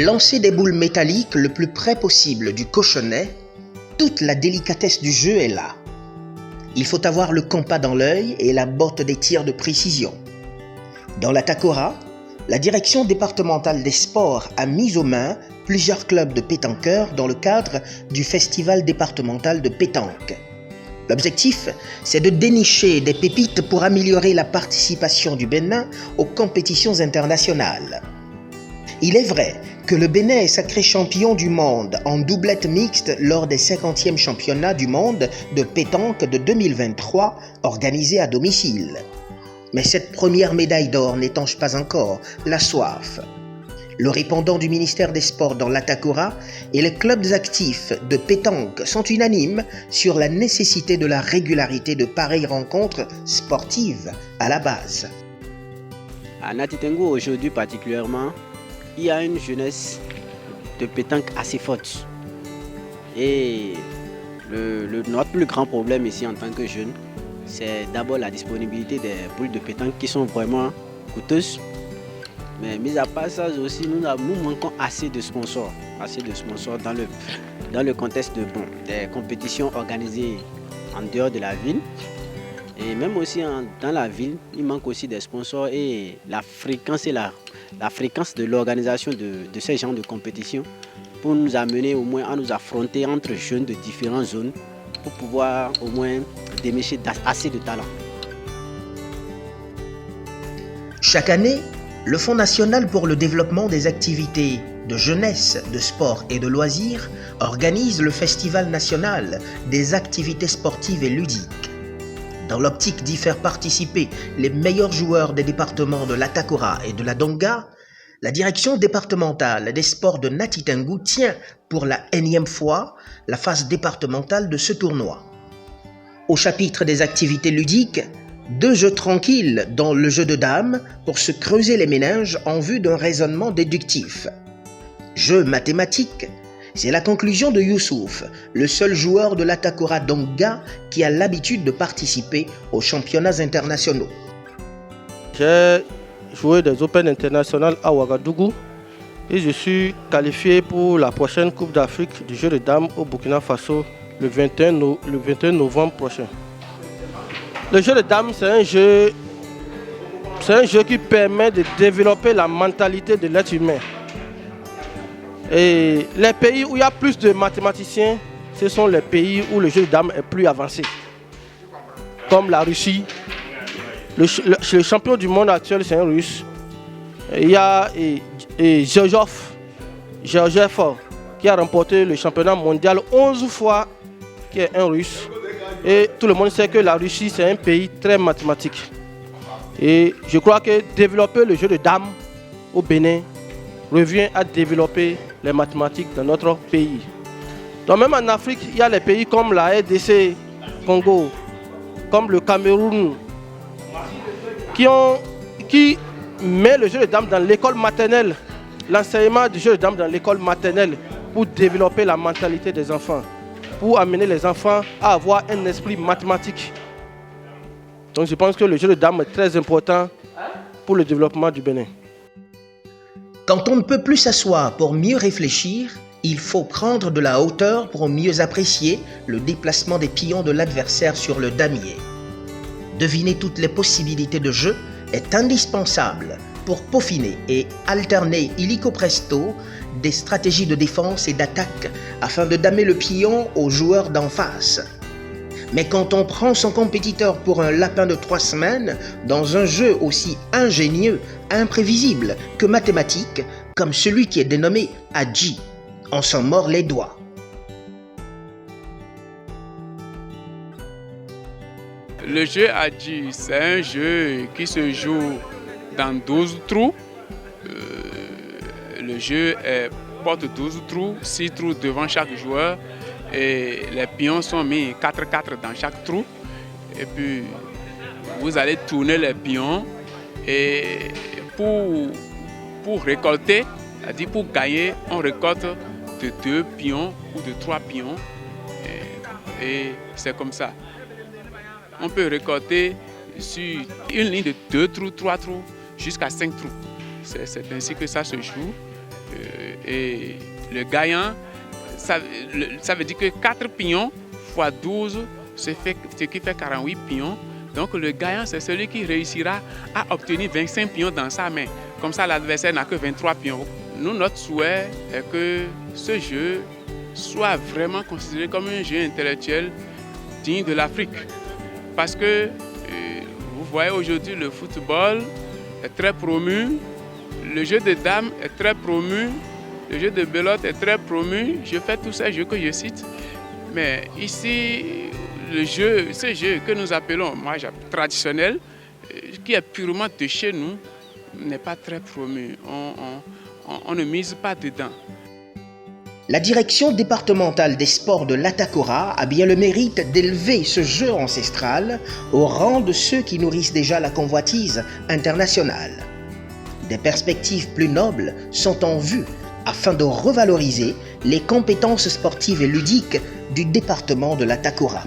Lancer des boules métalliques le plus près possible du cochonnet, toute la délicatesse du jeu est là. Il faut avoir le compas dans l'œil et la botte des tirs de précision. Dans la Takora, la direction départementale des sports a mis aux mains plusieurs clubs de pétanqueurs dans le cadre du festival départemental de pétanque. L'objectif, c'est de dénicher des pépites pour améliorer la participation du Bénin aux compétitions internationales. Il est vrai que le Bénin est sacré champion du monde en doublette mixte lors des 50e championnats du monde de pétanque de 2023 organisés à domicile. Mais cette première médaille d'or n'étanche pas encore la soif. Le répondant du ministère des Sports dans l'Atakora et les clubs actifs de pétanque sont unanimes sur la nécessité de la régularité de pareilles rencontres sportives à la base. À Nati Tengu aujourd'hui particulièrement, il y a une jeunesse de pétanque assez forte. Et notre plus grand problème ici en tant que jeunes, c'est d'abord la disponibilité des boules de pétanque qui sont vraiment coûteuses. Mais mis à part ça aussi, nous manquons assez de sponsors dans le contexte des compétitions organisées en dehors de la ville. Et même aussi dans la ville, il manque aussi des sponsors et la fréquence de l'organisation de ces genres de compétitions pour nous amener au moins à nous affronter entre jeunes de différentes zones pour pouvoir au moins démêcher assez de talent. Chaque année, le Fonds national pour le développement des activités de jeunesse, de sport et de loisirs organise le Festival national des activités sportives et ludiques. Dans l'optique d'y faire participer les meilleurs joueurs des départements de l'Atakora et de la Donga, la direction départementale des sports de Nati Tengu tient pour la énième fois la phase départementale de ce tournoi. Au chapitre des activités ludiques, 2 jeux tranquilles dans le jeu de dames pour se creuser les méninges en vue d'un raisonnement déductif. Jeu mathématique, c'est la conclusion de Youssouf, le seul joueur de l'Atakora Donga qui a l'habitude de participer aux championnats internationaux. J'ai joué des Open internationales à Ouagadougou et je suis qualifié pour la prochaine Coupe d'Afrique du jeu de dames au Burkina Faso le 21 novembre prochain. Le jeu de dames, c'est un jeu qui permet de développer la mentalité de l'être humain. Et les pays où il y a plus de mathématiciens, ce sont les pays où le jeu de dames est plus avancé. Comme la Russie. Le champion du monde actuel, c'est un Russe. Il y a Georgiev qui a remporté le championnat mondial 11 fois, qui est un Russe. Et tout le monde sait que la Russie, c'est un pays très mathématique. Et je crois que développer le jeu de dames au Bénin revient à développer les mathématiques dans notre pays. Donc même en Afrique, il y a les pays comme la RDC, Congo, comme le Cameroun, qui met le jeu de dames dans l'école maternelle, l'enseignement du jeu de dames dans l'école maternelle pour développer la mentalité des enfants, pour amener les enfants à avoir un esprit mathématique. Donc je pense que le jeu de dames est très important pour le développement du Bénin. Quand on ne peut plus s'asseoir pour mieux réfléchir, il faut prendre de la hauteur pour mieux apprécier le déplacement des pions de l'adversaire sur le damier. Deviner toutes les possibilités de jeu est indispensable pour peaufiner et alterner illico presto des stratégies de défense et d'attaque afin de damer le pion aux joueurs d'en face. Mais quand on prend son compétiteur pour un lapin de 3 semaines dans un jeu aussi ingénieux, imprévisible que mathématique, comme celui qui est dénommé Adji, on s'en mord les doigts. Le jeu Adji, c'est un jeu qui se joue dans 12 trous. Le jeu porte 12 trous, 6 trous devant chaque joueur. Et les pions sont mis 4-4 dans chaque trou. Et puis, vous allez tourner les pions. Et pour récolter, c'est-à-dire pour gagner, on récolte de 2 pions ou de 3 pions. Et c'est comme ça. On peut récolter sur une ligne de 2 trous, 3 trous, jusqu'à 5 trous. C'est ainsi que ça se joue. Et le gagnant, ça veut dire que 4 pions fois 12, ce qui fait 48 pions. Donc le gagnant, c'est celui qui réussira à obtenir 25 pions dans sa main. Comme ça, l'adversaire n'a que 23 pions. Nous, notre souhait est que ce jeu soit vraiment considéré comme un jeu intellectuel digne de l'Afrique. Parce que vous voyez aujourd'hui, le football est très promu, le jeu de dames est très promu, le jeu de belote est très promu. Je fais tous ces jeux que je cite. Mais ici, ce jeu que nous appelons traditionnel, qui est purement de chez nous, n'est pas très promu. On ne mise pas dedans. La direction départementale des sports de l'Atakora a bien le mérite d'élever ce jeu ancestral au rang de ceux qui nourrissent déjà la convoitise internationale. Des perspectives plus nobles sont en vue afin de revaloriser les compétences sportives et ludiques du département de l'Atakora.